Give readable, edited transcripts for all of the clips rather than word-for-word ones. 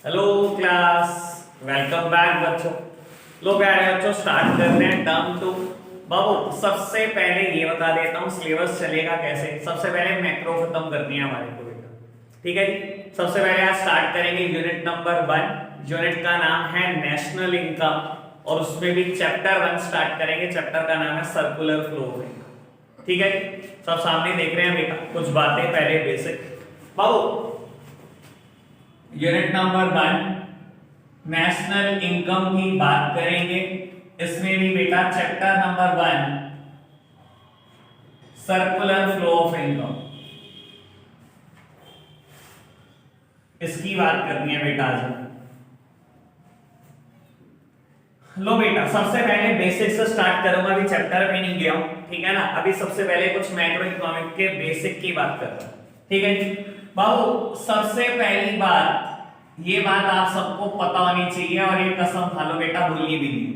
Hello class, welcome back बच्चों। लो प्यारे बच्चों, स्टार्ट करते हैं टर्म 2। बाबू सबसे पहले ये बता देता हूँ सिलेबस चलेगा कैसे। सबसे पहले मैक्रो खत्म करनी है हमारे को बेटा, ठीक है जी। सबसे पहले आज स्टार्ट करेंगे यूनिट नंबर 1। यूनिट का नाम है नेशनल इनकम और उसमें भी चैप्टर 1 स्टार्ट करेंगे। चैप्टर का नाम है सर्कुलर फ्लो ऑफ इनकम, ठीक है। सब सामने देख रहे हैं बेटा, कुछ बातें पहले बेसिक। बाबू यूनिट नंबर 1 नेशनल इनकम की बात करेंगे। इसमें भी बेटा chapter number 1 circular flow of income, इसकी बात करनी है बेटा आज। लो बेटा, सबसे पहले बेसिक से स्टार्ट करूंगा, अभी चैप्टर में नहीं गया हूं, ठीक है ना। अभी सबसे पहले कुछ मैक्रो इकोनॉमिक के बेसिक की बात करता हूं, ठीक है जी। बाबू सबसे पहली बात, ये बात आप सबको पता होनी चाहिए और ये कसम खा लो बेटा, भूलिए भी नहीं।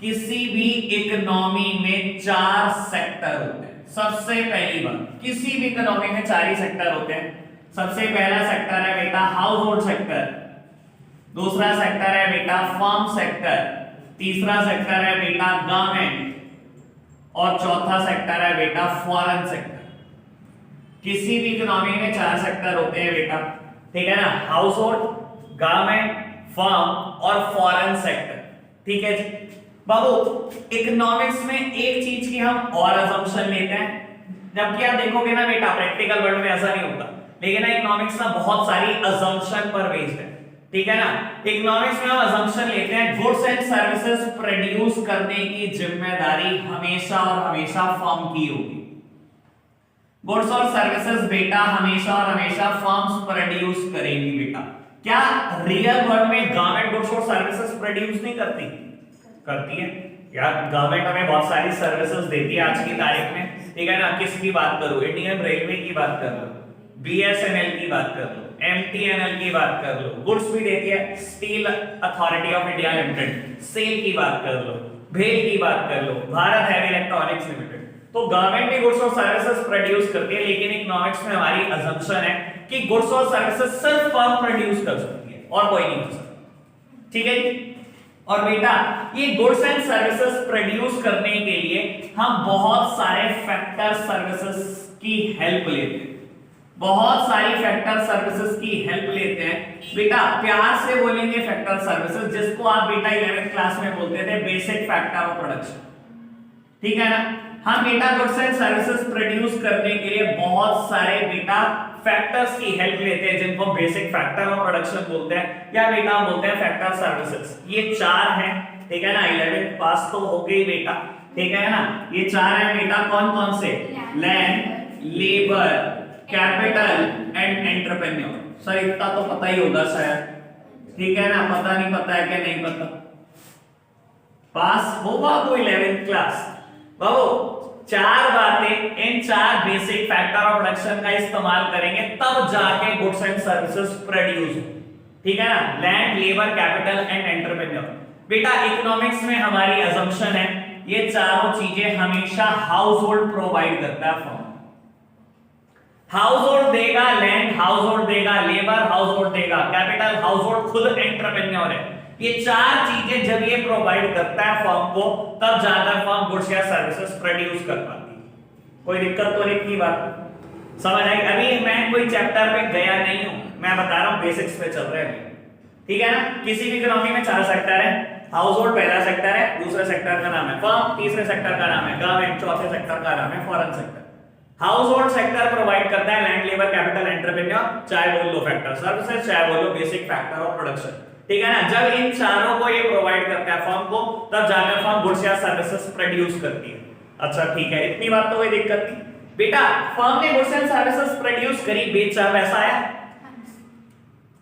किसी भी इकोनॉमी में 4 सेक्टर होते हैं। सबसे पहली बात, किसी भी इकोनॉमी में 4 ही सेक्टर होते हैं। सबसे पहला सेक्टर है बेटा हाउस होल्ड सेक्टर, दूसरा सेक्टर है बेटा फार्म सेक्टर, तीसरा सेक्टर है बेटा गवर्नमेंट और चौथा सेक्टर है बेटा फॉरेन सेक्टर। किसी भी इकोनॉमी में 4 सेक्टर होते हैं बेटा, ठीक है ना। हाउस होल्ड, गवर्नमेंट, फर्म और फॉरेन सेक्टर, ठीक है जी। बाबू इकोनॉमिक्स में एक चीज की हम और अजम्पशन लेते हैं, जबकि आप देखोगे ना बेटा प्रैक्टिकल वर्ल्ड में ऐसा नहीं होता, लेकिन ना इकोनॉमिक्स ना बहुत सारी अजम्पशन पर बेस्ड है, ठीक है ना। इकोनॉमिक्स में हम अजम्पशन लेते हैं गुड्स एंड सर्विसेज प्रोड्यूस करने की जिम्मेदारी हमेशा और हमेशा फर्म की होगी। गुड्स और सर्विसेज बेटा हमेशा और हमेशा फर्म्स प्रोड्यूस करेंगी बेटा। क्या रियल वर्ल्ड में गवर्नमेंट गुड्स और सर्विसेज प्रोड्यूस नहीं करती? करती है यार। गवर्नमेंट हमें बहुत सारी सर्विसेज देती है आज की तारीख में, ठीक है ना। किसकी बात करूं? इंडियन रेलवे की बात कर लो, बीएसएनएल की बात कर लो, एमटीएनएल की बात कर लो। गुड्स भी देती है steel authority of India limited, SAIL की बात कर लो, भेल की बात कर लो, भारत हैवी इलेक्ट्रॉनिक्स लिमिटेड। तो गवर्नमेंट भी गुड्स और सर्विसेज प्रोड्यूस करती है, लेकिन इकोनॉमिक्स में हमारी अजम्पशन है कि गुड्स और सर्विसेज सिर्फ फर्म प्रोड्यूस कर सकती है और कोई नहीं कर सकता, ठीक है। और बेटा ये गुड्स एंड सर्विसेज प्रोड्यूस करने के लिए हम बहुत सारे फैक्टर सर्विसेज की हेल्प लेते हैं, बहुत सारी फैक्टर सर्विसेज की हेल्प लेते हैं बेटा। प्यार से बोलेंगे फैक्टर सर्विसेज, जिसको आप बेटा 11th क्लास में बोलते थे बेसिक फैक्टर ऑफ प्रोडक्शन, ठीक है ना। हम बेटा गुड्स एंड सर्विसेज प्रोड्यूस करने के लिए बहुत सारे बेटा फैक्टर्स की हेल्प लेते हैं, जिनको बेसिक फैक्टर ऑफ प्रोडक्शन बोलते हैं या बेटा हम बोलते हैं फैक्टर सर्विसेज। ये 4 हैं, ठीक है ना। 11th पास तो हो गई बेटा, ठीक है ना। ये 4 हैं बेटा, कौन कौन से? Land, labour, capital and entrepreneur. Sir इतना तो पता ही होगा शायद, ठीक है ना। पता नहीं पता है क्या? नहीं पता, पास होगा तो 11th क्लास। बाबू 4 बातें, इन 4 बेसिक फैक्टर ऑफ प्रोडक्शन का इस्तेमाल करेंगे तब जाके गुड्स एंड सर्विसेज प्रोड्यूस हो, ठीक है ना। Land, labour, capital and entrepreneur. बेटा इकोनॉमिक्स में हमारी अजम्पशन है ये चारों चीजें हमेशा हाउस होल्ड प्रोवाइड करता है फर्म। हाउस होल्ड देगा लैंड, हाउस होल्ड देगा लेबर, हाउस होल्ड देगा कैपिटल, हाउस होल्ड खुद एंटरप्रेन्योर है। ये 4 चीजें जब ये प्रोवाइड करता है फर्म को, तब जाकर फर्म गुड्स या सर्विसेज प्रोड्यूस कर पाती है। कोई दिक्कत तो नहीं की बात समझ आई? अभी मैं कोई चैप्टर में गया नहीं हूं, मैं बता रहा हूं बेसिक्स पे चल रहे हैं, ठीक है ना। किसी भी इकोनॉमी में 4 सेक्टर है। हाउस होल्ड पहला सेक्टर है, दूसरे सेक्टर का नाम है फर्म, तीसरे सेक्टर का नाम है गवर्नमेंट, चौथे सेक्टर का नाम है foreign sector. House hold sector provide करता है लैंड, लेबर, कैपिटल, एंटरप्रेन्योर, चाहे बोल लो फैक्टर सर्विसेज, चाहे बोल लो बेसिक फैक्टर ऑफ प्रोडक्शन, ठीक है ना। जब इन चारों को ये प्रोवाइड करता है फर्म को, तब जाकर फर्म गुड्स या सर्विसेज प्रोड्यूस करती है। अच्छा ठीक है, इतनी बात तो कोई दिक्कत नहीं बेटा। फर्म ने गुड्स एंड सर्विसेज प्रोड्यूस करी, बेचा, पैसा आया,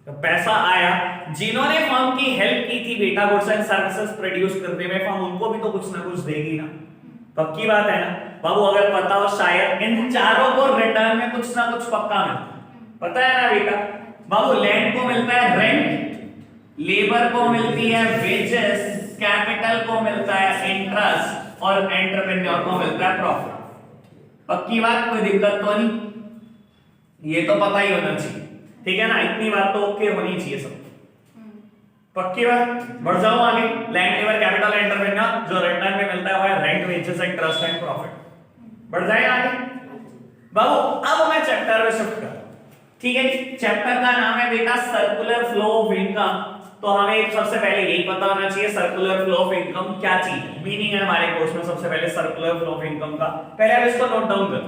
तो पैसा आया। जिन्होंने फर्म की हेल्प की थी बेटा गुड्स एंड सर्विसेज प्रोड्यूस करने में, फर्म उनको भी तो कुछ ना कुछ देगी ना, पक्की बात है ना। बाबू अगर पता हो शायद इन चारों को रिटर्न में कुछ ना कुछ पक्का मिलता, पता है ना बेटा। बाबू लैंड को मिलता है रेंट, लेबर को मिलती है वेजेस, कैपिटल को मिलता है इंटरेस्ट और एंटरप्रेन्योर को मिलता है प्रॉफिट। पक्की बात, कोई दिक्कत तो नहीं? ये तो पता ही होना चाहिए, ठीक है ना। इतनी बात तो ओके होनी चाहिए सब, पक्की बात। बढ़ जाओ आगे, लैंड लेबर कैपिटल एंटरप्रेन्योर जो रिटर्न में मिलता है वो है rent wages and trust and profit. बढ़ जाए आगे बाबू। अब मैं चैप्टर में शिफ्ट कर, ठीक है। चैप्टर का नाम है बेटा सर्कुलर फ्लो ऑफ इनकम। तो हमें सबसे पहले यही पता होना चाहिए सर्कुलर फ्लो ऑफ इनकम क्या चीज है, मीनिंग है हमारे कोर्स में सबसे पहले सर्कुलर फ्लो ऑफ इनकम का। पहले अब इसको नोट डाउन कर,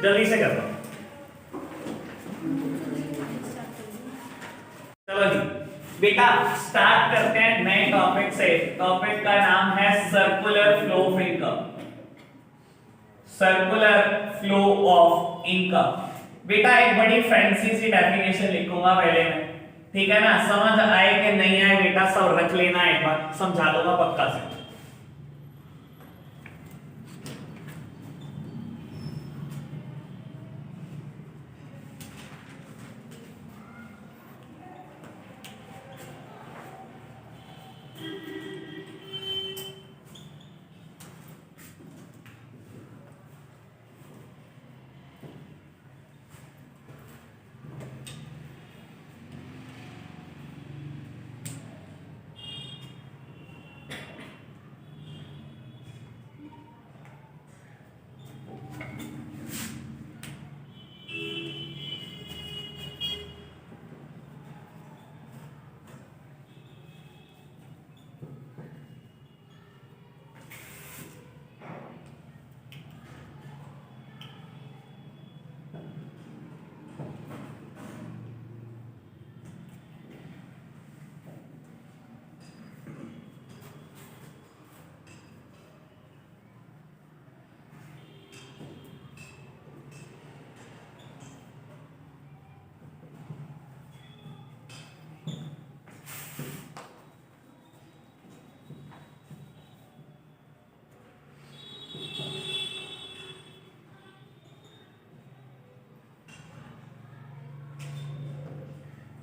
जल्दी से कर। चलो जी बेटा स्टार्ट करते हैं नए टॉपिक से। टॉपिक का नाम है circular flow of income. Circular flow of income बेटा एक बड़ी फैंसी सी डेफिनेशन लिखूंगा पहले मैं, ठीक है ना। समझ आए कि नहीं आए बेटा सब रख लेना, एक बार समझा दूंगा पक्का से।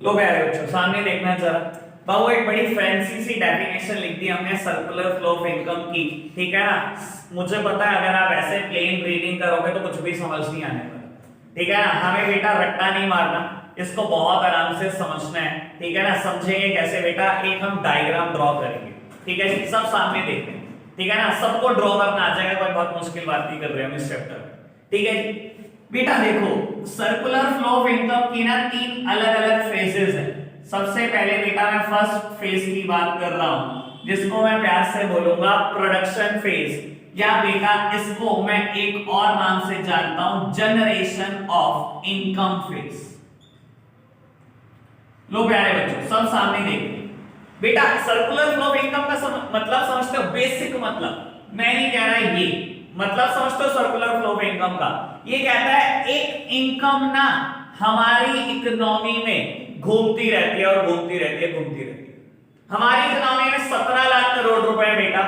लो प्यारे बच्चों सामने देखना जरा। बाबू एक बड़ी फैंसी सी डेफिनेशन लिख दी हमने सर्कुलर फ्लो ऑफ इनकम की, ठीक है ना। मुझे पता है अगर आप ऐसे प्लेन रीडिंग करोगे तो कुछ भी समझ नहीं आने वाला, ठीक है ना। हमें बेटा रट्टा नहीं मारना, इसको बहुत आराम से समझना है, ठीक है ना। समझेंगे कैसे बेटा, एक हम डायग्राम ड्रॉ करेंगे, ठीक है जी। सब सामने देखते हैं, ठीक है ना। सबको ड्रॉ करना आ जाएगा, कोई बहुत मुश्किल बात नहीं कर रहे हम इस चैप्टर में, ठीक है जी। बेटा देखो सर्कुलर फ्लो ऑफ इनकम की ना 3 अलग अलग फेजेस हैं। सबसे पहले बेटा मैं फर्स्ट फेज की बात कर रहा हूं जिसको मैं प्यार से बोलूंगा प्रोडक्शन फेज, या बेटा इसको मैं एक और नाम से जानता हूं जनरेशन ऑफ इनकम फेज। लो प्यारे बच्चों सब सामने देखिए बेटा। सर्कुलर फ्लो ऑफ इनकम का मतलब समझते हो, बेसिक मतलब मैं नहीं कह रहा ये मतलब समझते हो सर्कुलर फ्लो ऑफ इनकम का। ये कहता है एक इनकम ना हमारी इकोनॉमी में घूमती रहती है और घूमती रहती है, घूमती रहती है। हमारी इकोनॉमी में 17 लाख करोड़ रुपए बेटा,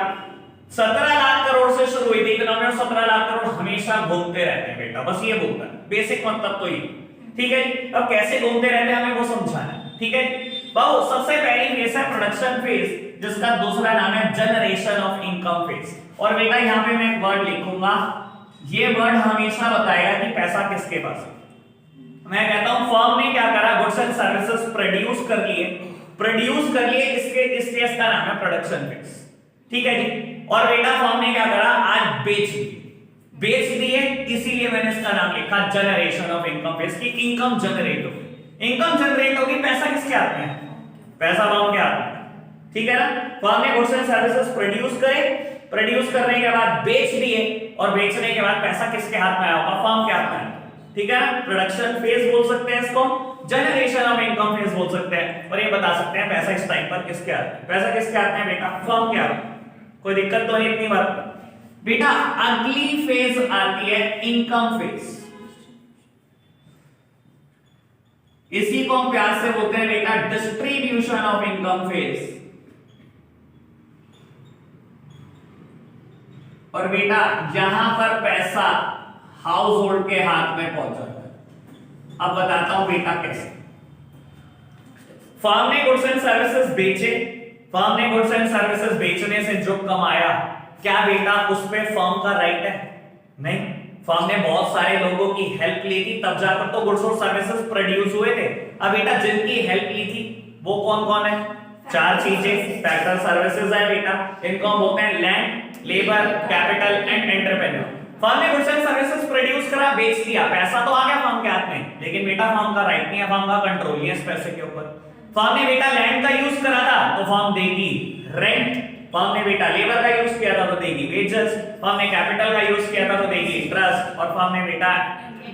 17 लाख करोड़ से शुरू हुई थी इकोनॉमी और 17 लाख करोड़ हमेशा घूमते रहते हैं बेटा, बस ये बोलता है बेसिक मतलब तो ये, ठीक है जी। अब कैसे घूमते रहते हैं हमें वो समझाना है, ठीक है जी। बाबू सबसे पहली फेज है प्रोडक्शन फेज जिसका दूसरा नाम है जनरेशन ऑफ इनकम फेज। और बेटा यहां पे मैं एक वर्ड लिखूंगा, ये वर्ड हमेशा बताएगा कि पैसा किसके पास है। मैं कहता हूं फर्म ने क्या करा, गुड्स एंड सर्विसेज प्रोड्यूस कर लिए, इसके इस फेज का नाम है प्रोडक्शन फेज, ठीक है जी। और बेटा फर्म ने क्या करा, आज बेच दिए, इसीलिए मैंने इसका नाम लिखा जनरेशन ऑफ इनकम फेज की इनकम जनरेट होगी। पैसा किसके हाथ में है, पैसा फर्म के हाथ में, ठीक है ना। फर्म ने गुड्स एंड सर्विसेज प्रोड्यूस करने के बाद बेच दिए और बेचने के बाद पैसा किसके हाथ में आया होगा, फर्म के हाथ में, ठीक है ना। प्रोडक्शन फेज बोल सकते हैं इसको, जनरेशन ऑफ इनकम फेज बोल सकते हैं। और ये बता सकते हैं पैसा इस टाइम पर किसके हाथ में, पैसा किसके हाथ में बेटा, फर्म के हाथ में। कोई दिक्कत तो नहीं इतनी बात बेटा। अगली फेज आती है इनकम फेज, इसी को हम प्यार से बोलते हैं बेटा डिस्ट्रीब्यूशन ऑफ इनकम फेज। और बेटा यहां पर पैसा हाउस होल्ड के हाथ में पहुंच जाता है। अब बताता हूं बेटा कैसे। फर्म ने गुड्स एंड सर्विसेज बेचे, फर्म ने गुड्स एंड सर्विसेज बेचने से जो कमाया, क्या बेटा उस पे फर्म का राइट है? नहीं, फर्म ने बहुत सारे लोगों की हेल्प ली थी तब जाकर तो गुड्स और सर्विसेज प्रोड्यूस हुए थे। अब बेटा जिनकी हेल्प ली थी वो कौन कौन है, चार चीजें फैक्टर सर्विसेज है बेटा, इनको हम बोलते हैं land, labour, capital and entrepreneur. Firm ने गुड्स एंड सर्विसेज प्रोड्यूस करा, बेच दिया, पैसा तो आ गया फर्म के हाथ में, लेकिन बेटा फर्म का राइट नहीं है, फर्म का कंट्रोल नहीं है इस पैसे के ऊपर। फर्म ने बेटा लैंड का यूज करा था तो फर्म देगी रेंट, फर्म ने बेटा लेबर का यूज किया था तो देगी वेजेस, फर्म ने कैपिटल का यूज किया था तो देगी इंटरेस्ट, और फर्म ने बेटा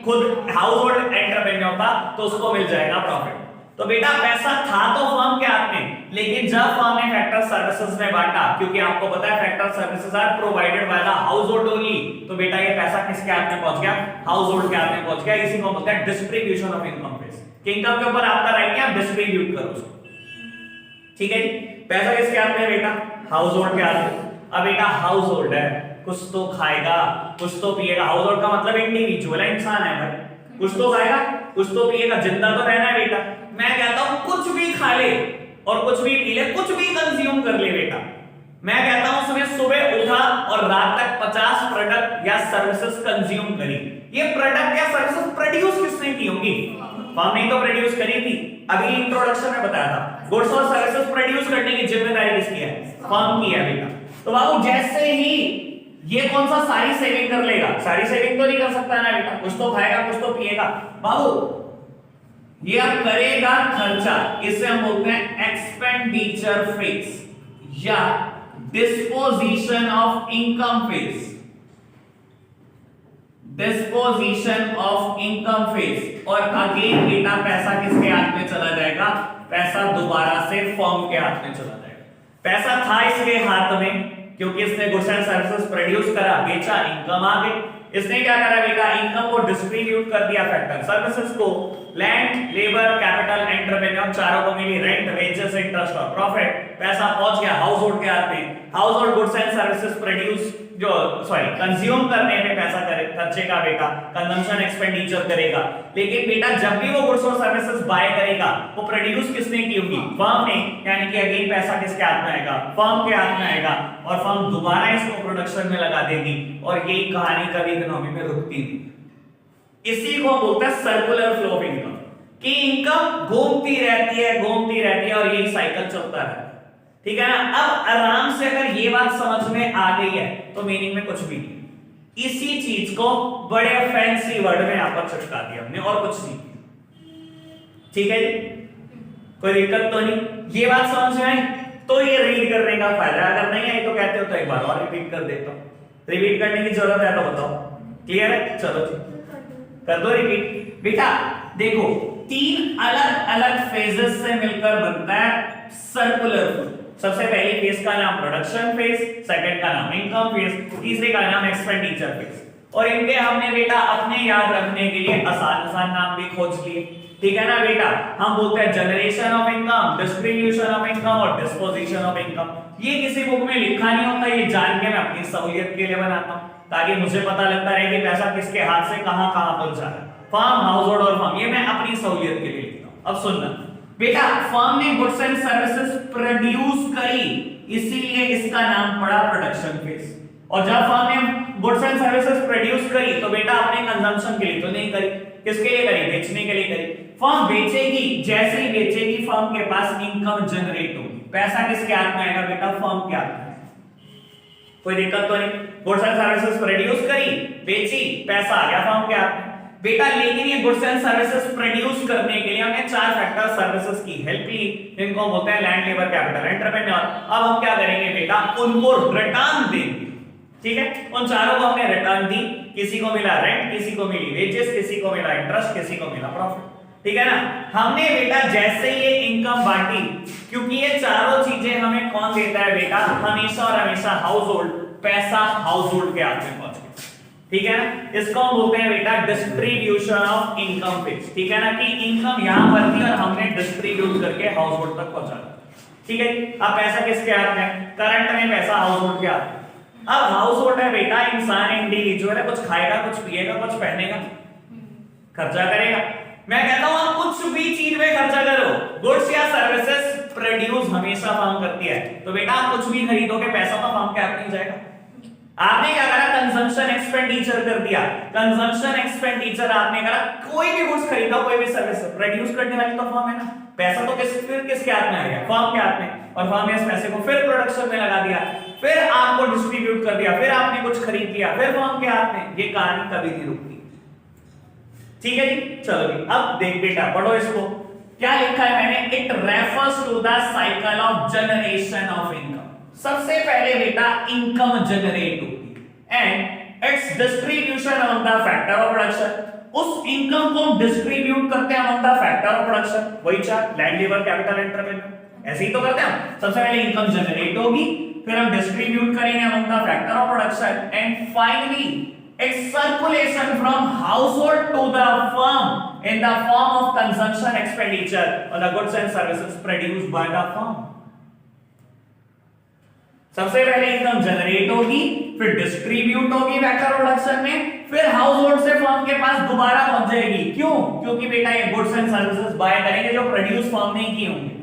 खुद हाउस होल्ड एंटरप्रेन्योर था तो उसको मिल जाएगा प्रॉफिट। तो बेटा पैसा था तो फर्म के हाथ में, लेकिन जब फर्म ने फैक्टर सर्विसेज में बांटा, क्योंकि आपको पता है factor services are provided by the household only, तो बेटा ये पैसा किसके हाथ में पहुंच गया, हाउस होल्ड के हाथ में पहुंच गया। इसी को बोलते हैं डिस्ट्रीब्यूशन ऑफ इनकम फेस, कि इनकम के ऊपर आपका राइट है, आप डिस्ट्रीब्यूट करो उसको, ठीक है। पैसा किसके हाथ में बेटा, हाउस होल्ड के हाथ में। अब बेटा हाउस होल्ड है, कुछ तो खाएगा कुछ तो पिएगा, हाउस होल्ड का मतलब इंडिविजुअल है, इंसान है भाई, कुछ तो खाएगा कुछ तो पिएगा, जिंदा तो रहना है बेटा। मैं कहता हूं कुछ भी खा ले और कुछ भी पी ले, कुछ भी कंज्यूम कर ले बेटा। मैं कहता हूं उसने सुबह उठा और रात तक 50 प्रोडक्ट या सर्विसेज कंज्यूम करी, ये प्रोडक्ट या सर्विसेज प्रोड्यूस किसने की होंगी, फर्म ने तो प्रोड्यूस करी थी। अभी इंट्रोडक्शन में बताया था गुड्स और सर्विसेज प्रोड्यूस करने की जिम्मेदारी किसकी है, फर्म की है बेटा। तो बाबू जैसे ही ये कौन सा सारी सेविंग कर लेगा, सारी सेविंग तो नहीं कर सकता ना बेटा, कुछ तो खाएगा कुछ तो पिएगा। बाबू ये अब करेगा खर्चा, इसे हम बोलते हैं एक्सपेंडिचर फेज या disposition of income phase, disposition of income phase. और अगेन बेटा पैसा किसके हाथ में चला जाएगा, पैसा दोबारा से फर्म के हाथ में चला जाएगा। पैसा था इसके हाथ में क्योंकि इसने गुड्स एंड सर्विसेज प्रोड्यूस करा, बेचा, इनकम आ गई। इसने क्या करा बेटा, इनकम को डिस्ट्रीब्यूट कर दिया फैक्टर सर्विसेज को, लैंड, लेबर, कैपिटल, एंटरप्रेन्योर, चारों को मिली रेंट, वेजेस, इंटरेस्ट और प्रॉफिट। पैसा पहुंच गया हाउस होल्ड के हाथ में, house hold goods and services produce जो कंज्यूम करने में पैसा खर्चेगा बेटा, कंजम्पशन एक्सपेंडिचर करेगा। लेकिन बेटा जब भी वो गुड्स और सर्विसेज बाय करेगा वो प्रोड्यूस किसने की होगी, फर्म ने, यानी कि अगेन पैसा किसके हाथ में आएगा, फर्म के हाथ में आएगा, और फर्म दोबारा इसको प्रोडक्शन में लगा देगी। और यही कहानी कभी इकोनॉमी में रुकती नहीं। इसी को बोलते हैं सर्कुलर फ्लो ऑफ इनकम, कि इनकम घूमती रहती है और यही साइकिल चलता है, ठीक है ना। अब आराम से अगर ये बात समझ में आ गई है तो मीनिंग में कुछ भी नहीं। इसी चीज को बड़े फैंसी वर्ड में यहां पर चिपका दिया हमने और कुछ नहीं, ठीक है जी, कोई दिक्कत तो नहीं। ये बात समझ में आई तो ये रीड करने का फायदा, अगर नहीं आई तो कहते हो तो एक बार और रिपीट कर देता हूं, रिपीट करने की जरूरत है तो बताओ, क्लियर है, चलो जी कर दो रिपीट। बेटा देखो तीन अलग अलग फेजेस से मिलकर बनता है सर्कुलर फ्लो। सबसे पहली फेज का नाम प्रोडक्शन फेज, सेकंड का नाम इनकम फेज, तीसरे का नाम एक्सपेंडिचर फेज। और इनके हमने बेटा अपने याद रखने के लिए आसान आसान नाम भी खोज लिए, ठीक है ना बेटा। हम बोलते हैं generation of income, distribution of income और डिस्पोजिशन ऑफ इनकम। ये किसी बुक में लिखा नहीं होता, ये जान के मैं अपनी सहूलियत के लिए बनाता हूं ताकि मुझे पता लगता रहे कि पैसा किसके हाथ से कहां कहां पहुंच जा रहा है, फर्म, हाउस होल्ड और फर्म, ये मैं अपनी सहूलियत के लिए लिखता हूं। अब सुनना बेटा, फर्म ने गुड्स एंड सर्विसेज प्रोड्यूस करी इसीलिए इसका नाम पड़ा प्रोडक्शन फेज। और जब फर्म ने गुड्स एंड सर्विसेज प्रोड्यूस करी तो बेटा अपने कंजम्पशन के लिए तो नहीं करी, किसके लिए करी, बेचने के लिए करी। फर्म बेचेगी, जैसे ही बेचेगी फर्म के पास इनकम जनरेट होगी, पैसा किसके हाथ में आएगा बेटा, फर्म के हाथ में। कोई दिक्कत तो नहीं, गुड्स एंड सर्विसेज प्रोड्यूस करी, बेची, पैसा आ गया फर्म के हाथ में बेटा। लेकिन ये गुड्स एंड सर्विसेज प्रोड्यूस करने के लिए हमने चार फैक्टर सर्विसेज की हेल्प ली, जिनको बोलते हैं लैंड, लेबर, कैपिटल, एंटरप्रेन्योर। अब हम क्या करेंगे बेटा, उनको रिटर्न देंगे, ठीक है। उन चारों को हमने रिटर्न दी, किसी को मिला रेंट, किसी को मिली वेजेस, किसी को मिला इंटरेस्ट, किसी को मिला प्रॉफिट, ठीक है ना। हमने बेटा जैसे ये इनकम बांटी, क्योंकि ये चारों चीजें हमें कौन देता है बेटा, हमेशा और हमेशा हाउस होल्ड, पैसा हाउस होल्ड के हाथ में पहुंच गया, ठीक है ना। इसको हम बोलते हैं बेटा डिस्ट्रीब्यूशन ऑफ इनकम फेज, ठीक है ना, कि इनकम यहां पर थी और हमने डिस्ट्रीब्यूट करके हाउस होल्ड तक पहुंचा दिया, ठीक है। अब पैसा किसके हाथ में, करंट में पैसा हाउस होल्ड के हाथ में। अब हाउस होल्ड है बेटा, इंसान इंडिविजुअल है, कुछ खाएगा, कुछ पिएगा, कुछ पहनेगा, खर्चा करेगा। मैं कहता हूं आप कुछ भी चीज में खर्चा करो, गुड्स या सर्विसेज प्रोड्यूस हमेशा फर्म करती है, तो बेटा आप कुछ भी खरीदोगे पैसा तो फर्म के हाथ में जाएगा। आपने क्या करा, कंजम्पशन एक्सपेंडिचर कर दिया, कंजम्पशन एक्सपेंडिचर आपने करा, कोई भी गुड्स खरीदा, कोई भी सर्विस प्रोड्यूस करने वाली तो फर्म है ना, पैसा तो किसके हाथ में आ गया, फर्म के हाथ में। और फर्म ने इस पैसे को फिर प्रोडक्शन में लगा दिया, फिर आपको डिस्ट्रीब्यूट कर दिया, फिर आपने कुछ खरीद लिया, फिर फर्म के हाथ में, ये कहानी कभी नहीं रुकती। ठीक है जी, चलो जी अब देख बेटा पढ़ो इसको, क्या लिखा है मैंने, it refers to the cycle of generation of income. सबसे पहले बेटा इनकम जनरेट होती है and its distribution on the factor of production, उस इनकम को डिस्ट्रीब्यूट करते हैं on the factor of production, वही चार लैंड लेबर कैपिटल एंटरप्रेन्योर, ऐसे ही तो करते हैं हम। सबसे पहले इनकम जनरेट होगी, फिर हम डिस्ट्रीब्यूट करेंगे on the factor of production and finally its circulation from household to the firm in the form of consumption expenditure on the goods and services produced by the firm। सबसे पहले income generate होगी, फिर distribute होगी factor production में, फिर house hold से firm के पास दोबारा पहुंच जाएगी। क्यों? क्योंकि बेटा ये गुड्स एंड सर्विसेज बाय करेंगे जो प्रोड्यूस फर्म ने किए होंगे।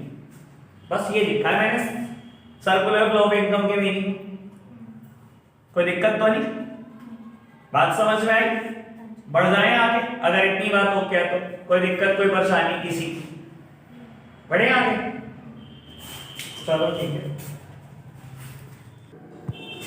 बस ये लिखा है मैंने सर्कुलर फ्लो ऑफ इनकम के मीनिंग। कोई दिक्कत तो नहीं? बात समझ में आई? बढ़ जाए आगे, अगर इतनी बात हो क्या तो कोई दिक्कत कोई परेशानी किसी, बढ़े आगे? चलो ठीक है,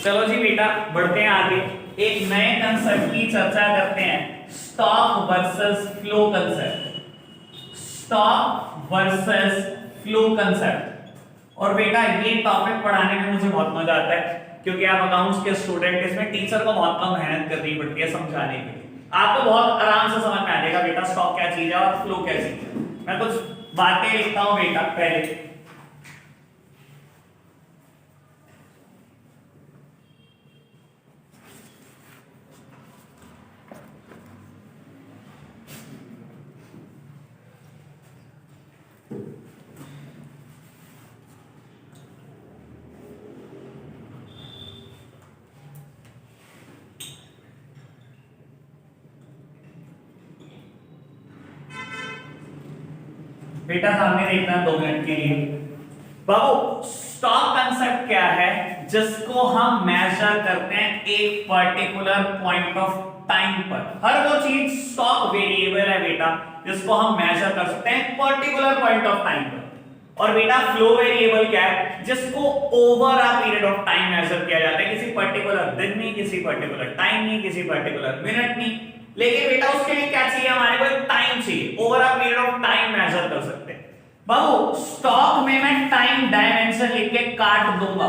चलो जी बेटा बढ़ते हैं आगे, एक नए कंसेप्ट की चर्चा करते हैं, stock versus flow concept. Stock versus flow concept. और बेटा ये टॉपिक पढ़ाने में मुझे बहुत मजा आता है क्योंकि आप अकाउंट्स के स्टूडेंट, इसमें टीचर को बहुत कम मेहनत करनी पड़ती है समझाने के लिए। आपको बहुत आराम से समझ में आ जाएगा बेटा स्टॉक क्या चीज है और फ्लो क्या चीज है। मैं कुछ बातें लिखता हूं बेटा पहले। बेटा सामने देखना 2 मिनट के लिए। बाबू स्टॉक कंसेप्ट क्या है? जिसको हम मेजर करते हैं एक पर्टिकुलर पॉइंट ऑफ टाइम पर। हर वो चीज स्टॉक वेरिएबल है बेटा जिसको हम मेजर कर सकते हैं पर्टिकुलर पॉइंट ऑफ टाइम पर। और बेटा फ्लो वेरिएबल क्या है? जिसको over a period of time measure किया जाता है, किसी पर्टिकुलर दिन में, किसी पर्टिकुलर टाइम में, किसी पर्टिकुलर मिनट में। लेकिन बेटा उसके लिए क्या चाहिए? हमारे को एक टाइम चाहिए, over a period of time measure कर सकते हैं। बाबू स्टॉक में मैं टाइम डायमेंशन लिख के काट दूंगा,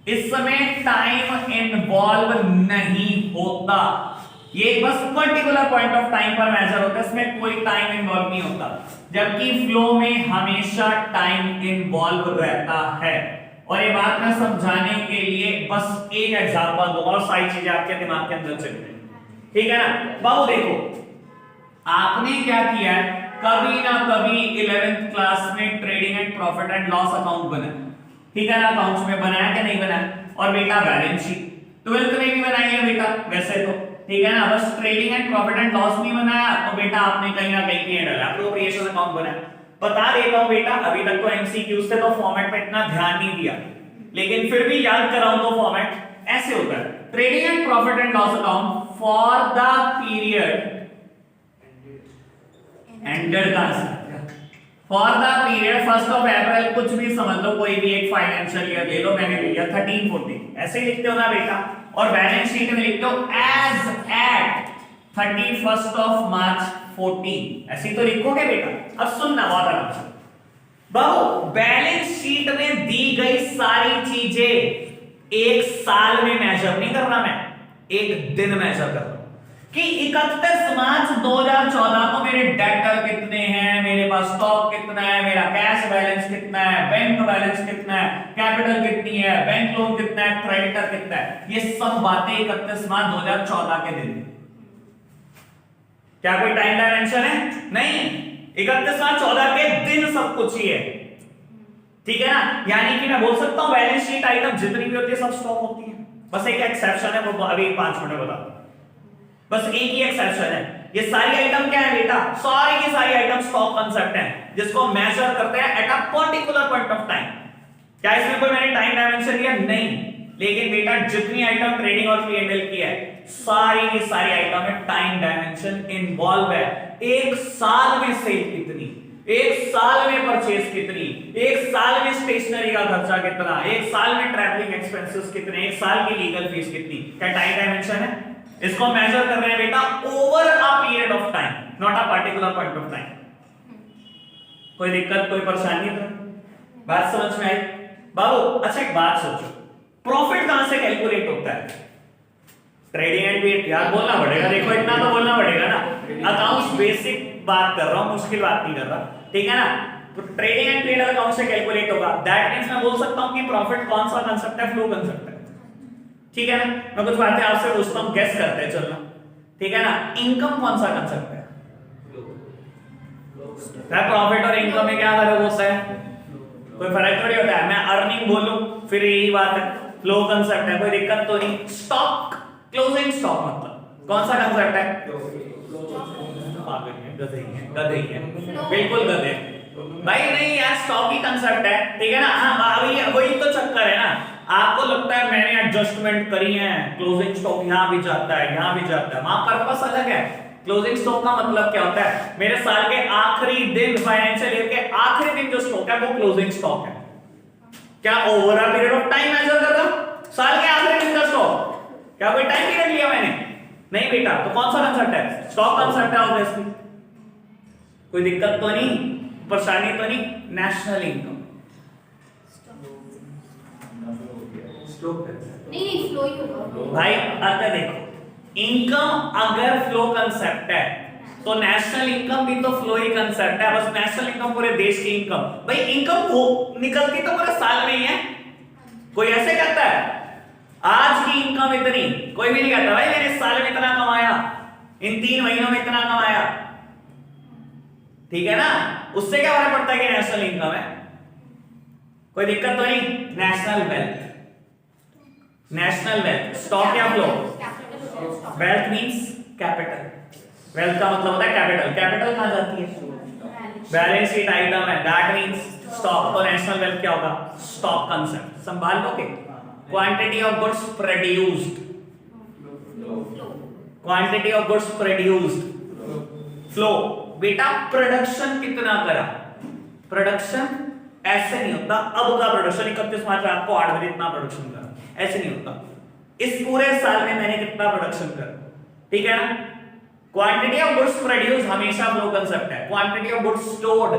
इस समय टाइम इन्वॉल्व नहीं होता, ये बस पर्टिकुलर पॉइंट ऑफ टाइम पर मेजर होता है, इसमें कोई टाइम इन्वॉल्व नहीं होता। जबकि फ्लो में हमेशा टाइम इन्वॉल्व रहता है। और ये बात मैं समझाने के लिए बस एक एग्जांपल दूंगा और सारी चीजें आपके दिमाग के अंदर चल रही है, ठीक है ना? बाबू देखो आपने क्या किया है, कभी ना कभी 11th क्लास में trading and profit and loss account बना, ठीक है ना? अकाउंट्स में बनाया कि नहीं बनाया? और बेटा बैलेंस शीट 12th में भी बनाई है बेटा वैसे तो, ठीक है ना? बस trading and profit and loss नहीं बनाया तो बेटा आपने कहीं ना कहीं P&L एप्रोप्रिएशन अकाउंट बनाया। बता देता हूं बेटा, अभी तक तो एमसीक्यूज थे तो फॉर्मेट पे इतना ध्यान नहीं दिया, लेकिन फिर भी याद कराऊं तो फॉर्मेट ऐसे होता है, trading and profit and loss account for the period ended का for the period 1st of April, कुछ भी समझ लो, कोई भी एक फाइनेंशियल ईयर ले लो, मैंने लिया 13-14, ऐसे ही लिखते हो ना बेटा। और बैलेंस शीट में लिखते हो as eight 31st of March 14, ऐसे ही तो लिखोगे बेटा। अब सुनना बहुत आराम से बाबू, बैलेंस शीट में दी गई सारी चीजें एक साल में मेजर नहीं करना, मैं एक दिन मेजर कर रहा हूं कि 31 मार्च 2014 को मेरे डेटर कितने हैं, मेरे पास स्टॉक कितना है, मेरा कैश बैलेंस कितना है, बैंक बैलेंस कितना है, कैपिटल कितनी है, बैंक लोन कितना है, क्रेडिटर कितना है, ये सब बातें 31 मार्च 2014 के दिन। क्या कोई टाइम डायमेंशन है? नहीं, 31 मार्च 14 के दिन सब कुछ ही है, ठीक है ना? यानी कि मैं बोल सकता हूं बैलेंस शीट आइटम जितनी भी होती है सब स्टॉक होती है, बस एक एक्सेप्शन है, वो अभी 5 मिनट में बता दूं। बस एक ही एक्सेप्शन है, ये सारी आइटम क्या है बेटा? सारी की सारी आइटम स्टॉक कांसेप्ट है जिसको मेजर करते हैं eight a particular point of time. क्या इसमें कोई मैंने टाइम डायमेंशन दिया? नहीं, लेकिन बेटा जितनी आइटम ट्रेडिंग और P&L की है सारी की सारी आइटम में टाइम डायमेंशन इन्वॉल्व है। एक साल में सेल कितनी, एक साल में परचेज कितनी, एक साल में स्टेशनरी का खर्चा कितना, एक साल में ट्रैवलिंग एक्सपेंसेस कितने, एक साल की लीगल फीस कितनी। क्या टाइम डायमेंशन है? इसको मेजर कर रहे हैं बेटा over a period of time, not a particular point of time. कोई दिक्कत, कोई परेशानी? तो बात समझ में आई बाबू? अच्छा एक बात सोचो, प्रॉफिट कहां से कैलकुलेट होता है? ट्रेडिंग एंड पीरियड, यार बोलना पड़ेगा, देखो इतना तो बोलना पड़ेगा ना। अकाउंट्स बेसिक बात कर रहा हूं, मुश्किल बात नहीं कर रहा, ठीक है ना। तो ट्रेडिंग एंड पीरियड अकाउंट से कैलकुलेट होगा। दैट मींस मैं बोल सकता हूं कि प्रॉफिट कौन सा कांसेप्ट है? फ्लो कांसेप्ट है, ठीक है ना। मैं कुछ बातें आपसे पूछता हूं, गेस करते हैं, चलना, ठीक है ना। इनकम कौन सा कांसेप्ट है? प्रॉफिट और इनकम में क्या फर्क होता है? कोई फर्क थोड़ी होता है। मैं अर्निंग बोलूं फिर यही बात है, फ्लो कांसेप्ट है, कोई दिक्कत तो नहीं। स्टॉक, क्लोजिंग स्टॉक मतलब कौन सा कांसेप्ट है? गधे ही है, बिल्कुल गधे भाई। नहीं यार, स्टॉक ही कांसेप्ट है, ठीक है ना। हाँ अभी वही तो चक्कर है ना, आपको लगता है मैंने एडजस्टमेंट करी है, क्लोजिंग स्टॉक यहां भी जाता है, यहां भी जाता है, वहां पर्पस अलग है। क्लोजिंग स्टॉक का मतलब क्या होता है? मेरे साल के आखिरी दिन, फाइनेंशियल ईयर के आखिरी दिन जो स्टॉक है वो क्लोजिंग स्टॉक है। क्या over a period of time measure कर रहा हूं? साल के आखिरी दिन का स्टॉक, क्या कोई टाइम पीरियड लिया मैंने? नहीं बेटा, तो कौन सा कांसेप्ट है? स्टॉक कांसेप्ट है ऑब्वियसली। कोई दिक्कत तो नहीं, परेशानी तो नहीं? नेशनल इनकम नहीं फ्लो ही होगा भाई। अगर देखो इनकम अगर फ्लो कांसेप्ट है तो नेशनल इनकम भी तो फ्लो ही कांसेप्ट है। बस नेशनल इनकम पूरे देश की इनकम, भाई इनकम वो निकलती तो पूरे साल में ही है। कोई ऐसे कहता है आज की इनकम इतनी? कोई भी नहीं कहता भाई मैंने इस साल में इतना कमाया, इन 3 महीनों में इतना कमाया, ठीक है ना। उससे क्या फर्क पड़ता है कि नेशनल इनकम है? कोई दिक्कत तो नहीं? National wealth, national wealth, stock या flow? Wealth means capital, wealth का मतलब होता है कैपिटल। कैपिटल कहां जाती है? बैलेंस शीट आइटम है, दैट मींस स्टॉक। तो नेशनल वेल्थ क्या होगा? स्टॉक कांसेप्ट संभाल लोगे। Quantity of goods produced, quantity of goods produced, flow बेटा प्रोडक्शन कितना करा? प्रोडक्शन ऐसे नहीं होता अब का प्रोडक्शन 31 मार्च रात को 8 बजे इतना प्रोडक्शन करा, ऐसे नहीं होता। इस पूरे साल में मैंने कितना प्रोडक्शन करा, ठीक है ना। क्वांटिटी ऑफ गुड्स प्रोड्यूस हमेशा फ्लो कांसेप्ट है। Quantity of goods stored,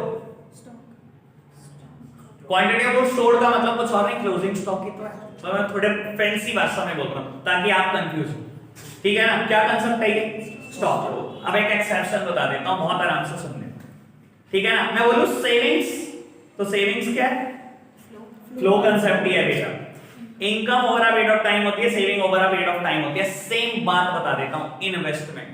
quantity of goods stored का मतलब कुछ और नहीं, क्लोजिंग स्टॉक ही तो है। तो मैं थोड़े फैंसी भाषा में बोल रहा हूं ताकि आप कंफ्यूज हो, ठीक है ना। क्या कांसेप्ट है ये? स्टॉक। अब एक एक्सेप्शन बता देता हूं, बहुत आराम से सुनने, ठीक है ना। मैं बोलूं सेविंग्स, तो सेविंग्स क्या है? फ्लो कांसेप्ट ही है बेटा। Income over a period of time होती है, saving over a period of time होती है। सेम बात बता देता हूं, इन्वेस्टमेंट।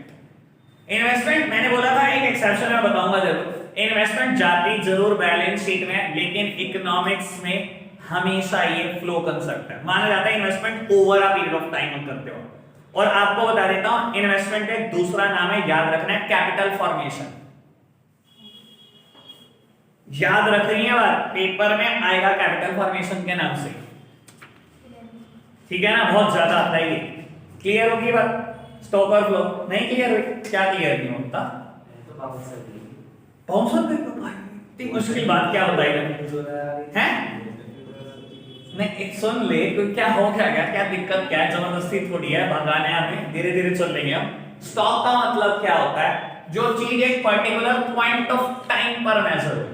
इन्वेस्टमेंट मैंने बोला था एक एक्सेप्शन मैं बताऊंगा जरूर। इन्वेस्टमेंट जाती जरूर बैलेंस शीट में, लेकिन इकोनॉमिक्स में हमेशा ये फ्लो कांसेप्ट है। माना जाता है investment over a period of time करते हो। और आपको बता देता हूं इन्वेस्टमेंट का दूसरा नाम है, याद रखना है, कैपिटल फॉर्मेशन। याद रखनी है बात, पेपर में आएगा कैपिटल फॉर्मेशन के नाम से, ठीक है ना। बहुत ज्यादा आता है ये। क्लियर होगी बात? स्टॉक और फ्लो नहीं क्लियर हुई? क्या क्लियर नहीं होता? बाउंसर पे भाई इतनी मुश्किल बात क्या बताई है? नहीं एक सुन ले, कोई क्या हो क्या गया, क्या दिक्कत क्या है? जबरदस्ती थोड़ी है, भगाने हमें, धीरे धीरे चल लेंगे हम। स्टॉक का मतलब क्या होता है? जो चीज एक पर्टिकुलर पॉइंट ऑफ टाइम पर मेजर हो।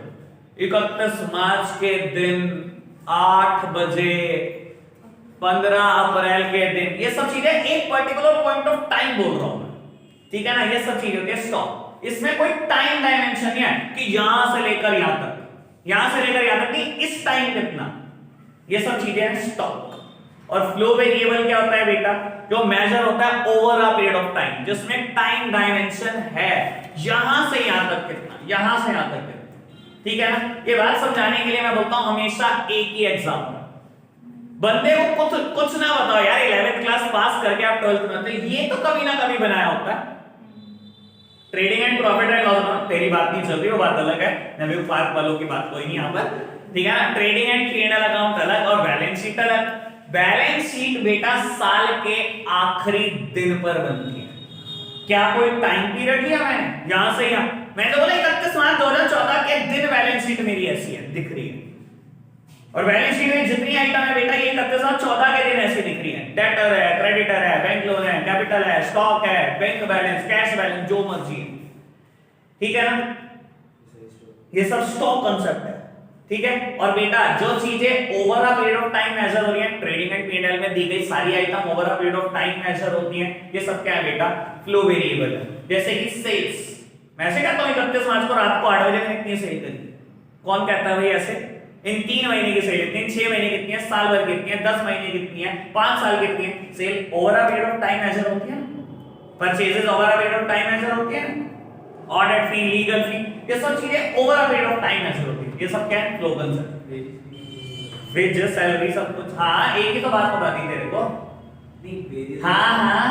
31 मार्च के दिन 8 बजे, 15 अप्रैल के दिन, ये सब चीजें एक पर्टिकुलर पॉइंट ऑफ टाइम बोल रहा हूं मैं, ठीक है ना। ये सब चीजें होती है स्टॉक। इसमें कोई टाइम डायमेंशन नहीं है कि यहां से लेकर यहां तक, यहां से लेकर यहां तक नहीं, इस टाइम कितना, ये सब चीजें हैं स्टॉक। और फ्लो वेरिएबल क्या होता है बेटा? जो मेजर होता है over a period of time, जिसमें टाइम डायमेंशन है, यहां से यहां तक कितना, यहां से यहां तक कितना, ठीक है ना। ये बात समझाने के लिए मैं बोलता हूं हमेशा एक ही एग्जांपल। बंदे को कुछ ना बताओ यार, 11th क्लास पास करके आप 12th में, तो ये तो कभी ना कभी बनाया होता है। Trading and profit and loss, तेरी बात नहीं चल रही, वो बात अलग है। नवीन पार्क वालों की बात कोई नहीं यहां पर, ठीक है ना। ट्रेडिंग एंड P&L अकाउंट अलग और बैलेंस शीट अलग। बैलेंस शीट बेटा साल के आखिरी दिन पर बनती है। क्या कोई टाइम पीरियड लिया मैंने यहां से यहां? मैंने तो बोला 31 मार्च 2014 के दिन बैलेंस शीट मेरी ऐसी है, दिख रही है। और बैलेंस शीट में जितनी आइटम है बेटा ये 31 मार्च 14 के दिन ऐसी दिख रही है। डेटर है, क्रेडिटर है, बैंक लोन है, कैपिटल है, स्टॉक है, बैंक बैलेंस, कैश बैलेंस, जो मर्जी है, ठीक है ना। ये सब स्टॉक कांसेप्ट है, ठीक है। और बेटा जो चीजें over a period of time measure हो रही है, ट्रेडिंग एंड P&L में दी गई सारी item over a period of time measure होती हैं, ये सब क्या है बेटा, फ्लो वेरिएबल है। जैसे कि सेल्स, मैं ऐसे कहता हूं 31 मार्च को रात को 8 बजे मैंने इतनी सेल करी, कौन कहता है भाई ऐसे। इन 3 महीने की सेल कितनी है, 6 महीने कितनी है, साल भर कितनी है, 10 महीने कितनी है, 5 साल कितनी है। Sale over a period of time measure होती है, purchases over a period of time measure होती है, ऑडिट फी, लीगल फी, ये सब चीजें over a period of time measure होती है। ये सब क्या है, फ्लो कंसेप्ट, वेजेस, सैलरी, सब कुछ। हाँ एक ही तो बात बता दी तेरे को। हाँ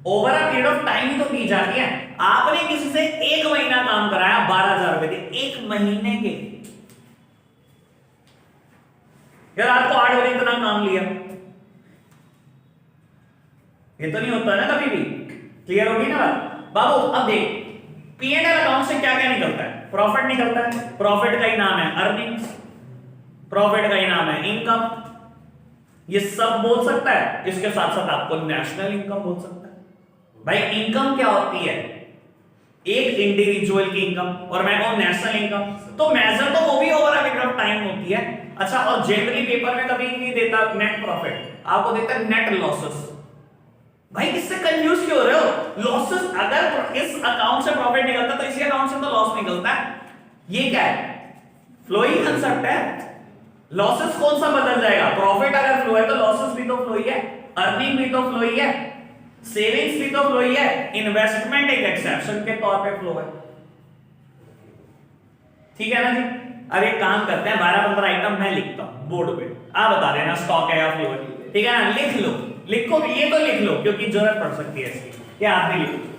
over a period of time ही तो की जाती है। आपने किसी से 1 महीना काम कराया, 12,000 रुपए दिए 1 महीने के। यार आपको 8 बजे इतना काम लिया, ये तो नहीं होता ना कभी भी। क्लियर होगी ना बात बाबू। अब देख P&L अकाउंट से क्या क्या निकलता है, प्रॉफिट निकलता है। प्रॉफिट का ही नाम है अर्निंग्स, प्रॉफिट का ही नाम है इनकम, ये सब बोल सकता है। इसके साथ साथ आपको नेशनल इनकम बोल सकता है। भाई इनकम क्या होती है, एक इंडिविजुअल की इनकम, और मैं कहूं नेशनल इनकम, तो मेजर तो वो भी over a period of time होती है। अच्छा और जनरली पेपर में कभी नहीं देता नेट प्रॉफिट, आपको देता है नेट लॉसेस। भाई इससे कंफ्यूज क्यों हो रहे हो, लॉसेस अगर इस अकाउंट से प्रॉफिट निकलता तो इसी अकाउंट से तो लॉस निकलता है। ये क्या है, फ्लो ही कंसेप्ट है। लॉसेस कौन सा बदल जाएगा, प्रॉफिट अगर फ्लो है तो लॉसेस भी तो फ्लो ही है, अर्निंग भी तो फ्लो ही है, सेविंग्स भी तो फ्लो ही है, इन्वेस्टमेंट एक एक्सेप्शन के तौर पे फ्लो है, ठीक है ना जी। अब एक काम करते हैं, 12-15 आइटम मैं लिखता हूं बोर्ड पे, आप बता देना स्टॉक है या फ्लो है, ठीक है ना। लिख लो, लिखो ये तो लिख लो क्योंकि जरूरत पड़ सकती है इसकी, क्या आप भी लिखो।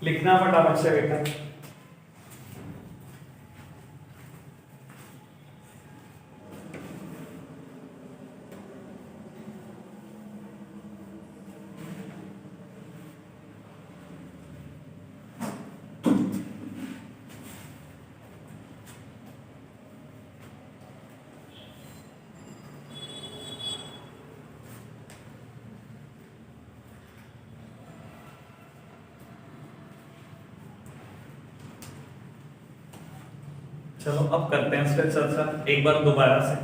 लिखना फटाफट से बेटा। चलो अब करते हैं इसका चर्चा एक बार दोबारा से।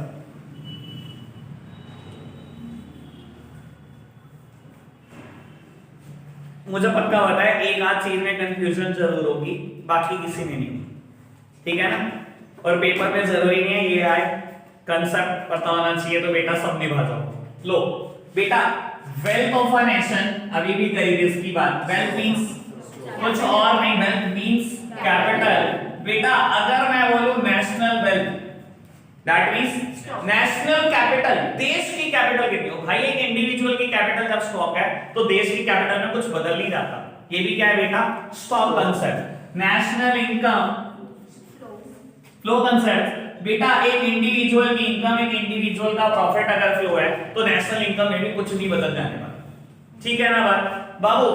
मुझे पक्का पता है एक आध चीज में कंफ्यूजन जरूर होगी, बाकी किसी में नहीं, ठीक है ना। और पेपर में जरूरी नहीं है ये आए, कंसेप्ट पता होना चाहिए, तो बेटा सब निभा जाओ। लो बेटा, वेल्थ ऑफ अ नेशन अभी भी करी थी इसकी बात। वेल्थ मींस कुछ और नहीं, वेल्थ मींस कैपिटल। बेटा अगर मैं बोलूं national wealth, that means national capital, देश की कैपिटल कितनी हो भाई, एक इंडिविजुअल की कैपिटल जब स्टॉक है तो देश की कैपिटल में कुछ बदल नहीं जाता। ये भी क्या है बेटा, stock concept. National income flow concept बेटा, एक इंडिविजुअल की इनकम, एक इंडिविजुअल का प्रॉफिट अगर फ्लो है तो नेशनल इनकम में भी कुछ नहीं बदल जाने वाला। ठीक है ना बात बाबू?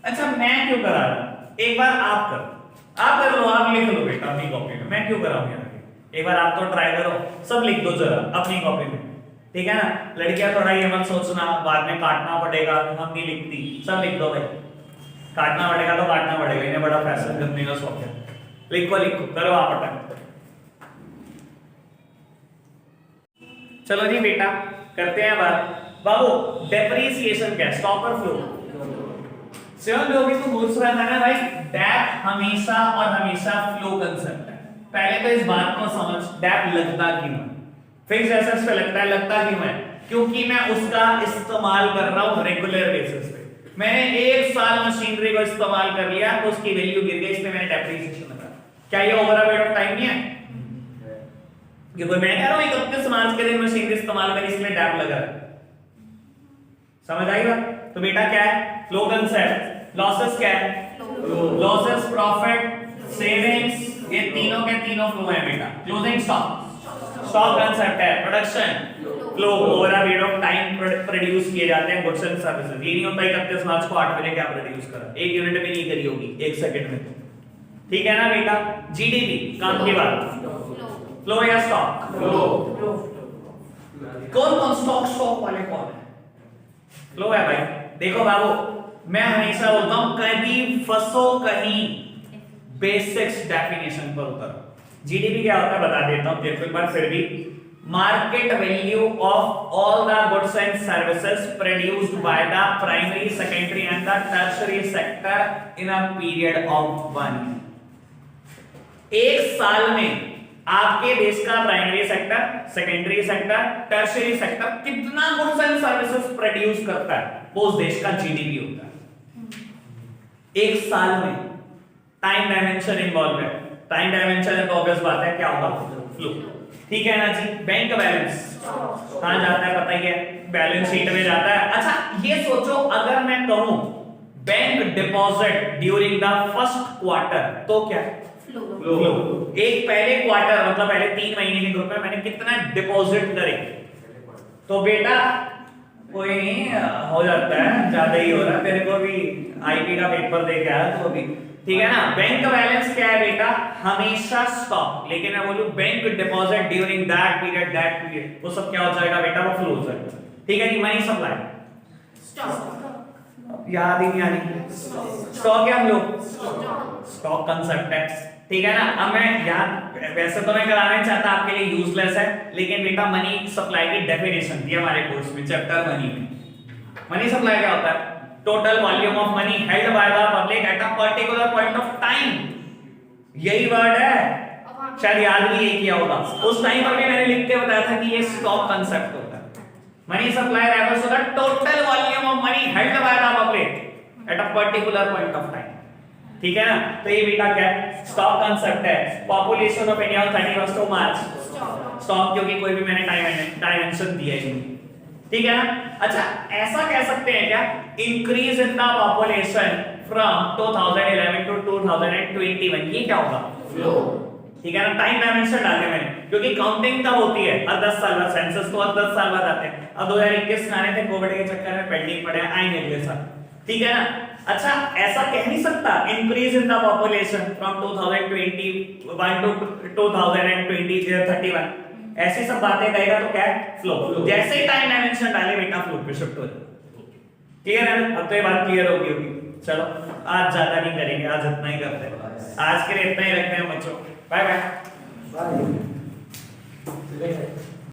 अच्छा मैं क्यों करा रहा हूं, एक बार आप कर लो, आप लिख लो बेटा अपनी कॉपी में, मैं क्यों कराऊं यार, एक बार आप तो ट्राई करो, सब लिख दो जरा अपनी कॉपी में, ठीक है ना? लड़कियां थोड़ा ये मत सोचना बाद में काटना पड़ेगा, हम नहीं लिखती, सब लिख दो भाई, काटना पड़ेगा तो काटना पड़ेगा, इन्हें बड़ा फैशन करने का शौक है। लिखो करो आप अटेम्प्ट। चलो जी बेटा करते हैं बात। बाबू डेप्रिसिएशन क्या है, स्टॉक और फ्लो। शिवम जो भी तो पूछ रहा था ना भाई, डेप हमेशा और हमेशा फ्लो कंसेप्ट है। पहले तो इस बात को समझ, डेप लगता क्यों है, फिक्स्ड एसेट्स पे लगता क्यों है? क्योंकि मैं उसका इस्तेमाल कर रहा हूं रेगुलर बेसिस पे। मैंने एक साल मशीनरी को इस्तेमाल कर लिया तो उसकी वैल्यू गिर गई, इसमें मैंने डेप्रिसिएशन लगा। क्या ये over a period of time नहीं है? कि कोई मैं कह रहा हूं 31 मार्च के दिन मशीनरी इस्तेमाल करी इसलिए डेप लगा, समझ आएगा? तो बेटा क्या है, फ्लो कंसेप्ट। लॉसेस क्या है, लॉसेस, प्रॉफिट, सेविंग्स, ये तीनों के तीनों फ्लो है बेटा। क्लोजिंग स्टॉक, स्टॉक कंसेप्ट है। Production flow, over a period of time produce किए जाते हैं गुड्स एंड सर्विसेज। ये नहीं होता 31 मार्च को 8 बजे क्या प्रोड्यूस करा, 1 यूनिट भी नहीं करी होगी 1 सेकंड में, ठीक है ना बेटा? जीडीपी काम की बात, फ्लो या स्टॉक, कौन स्टॉक वाले कौन है? फ्लो है भाई। देखो बाबू मैं हमेशा बोलता हूं कभी फंसो कहीं, बेसिक्स डेफिनेशन पर उतर। जीडीपी क्या होता है बता देता हूं देखो एक बार फिर भी। Market value of all the goods and services produced by the primary, secondary and the tertiary sector in a period of 1 year. एक साल में आपके देश का primary sector, secondary sector, tertiary sector कितना गुड्स एंड सर्विसेज प्रोड्यूस करता है, वो उस देश का जीडीपी होता है एक साल में। टाइम डायमेंशन इन्वॉल्व है, टाइम डायमेंशन है तो ऑब्वियस बात है क्या होगा, फ्लो, ठीक है ना जी? बैंक बैलेंस कहां जाता है पता ही है, बैलेंस शीट में जाता है। अच्छा ये सोचो अगर मैं कहूं bank deposit during the first quarter तो क्या है, फ्लो। एक पहले क्वार्टर मतलब पहले 3 महीने के ग्रुप में मैंने कितना डिपॉजिट करे, तो बेटा कोई नहीं हो जाता है, ज्यादा ही हो रहा है, मेरे को भी आईपी का पेपर दे के आया तो अभी, ठीक है ना? बैंक बैलेंस क्या है बेटा, हमेशा स्टॉक, लेकिन मैं बोलूं bank deposit during that period वो सब क्या हो जाएगा बेटा, वो फ्लो हो जाएगा, ठीक है जी? मनी सप्लाई, याद ही नहीं आ रही, स्टॉक या फ्लो, स्टॉक कंसेप्ट है, ठीक है ना? अब मैं यहाँ वैसे तो मैं कराना नहीं चाहता आपके लिए यूजलेस है, लेकिन बेटा मनी सप्लाई की डेफिनेशन दी हमारे कोर्स में चैप्टर मनी में। मनी सप्लाई क्या होता है, total volume of money held by the public at a particular point of time, यही वर्ड है, शायद याद भी यही किया होगा उस टाइम पर भी मैंने लिख के बताया था कि ये स्टॉक कंसेप्ट होता है। Money supply refers to the total volume of money held by the public at a particular point of time, ठीक है ना? तो ये बेटा क्या है, स्टॉक कंसेप्ट है। Population of India on 31 March, stock, क्योंकि कोई भी मैंने डायमेंशन दिया ही नहीं, ठीक है ना? अच्छा ऐसा कह सकते हैं क्या, increase in the population from 2011 to 2021, ये क्या होगा, फ्लो, ठीक है ना? टाइम डायमेंशन डाले मैंने, क्योंकि काउंटिंग कब होती है, हर 10 साल बाद, सेंसस तो हर 10 साल बाद आते हैं। अब 2021 में आने थे, कोविड के चक्कर में पेंडिंग पड़े, आएंगे अगले साल, ठीक है ना? अच्छा ऐसा कह नहीं सकता increase in the population from 2021 to 2031, ऐसी सब बातें कहेगा तो क्या है, फ्लो। जैसे ही टाइम डायमेंशन डाले बेटा फ्लो पे शिफ्ट हो जाए, क्लियर है? अब तो ये बात क्लियर होगी होगी। चलो आज ज्यादा नहीं करेंगे, आज इतना ही करते हैं, आज के लिए इतना ही रखते हैं बच्चों, बाय बाय।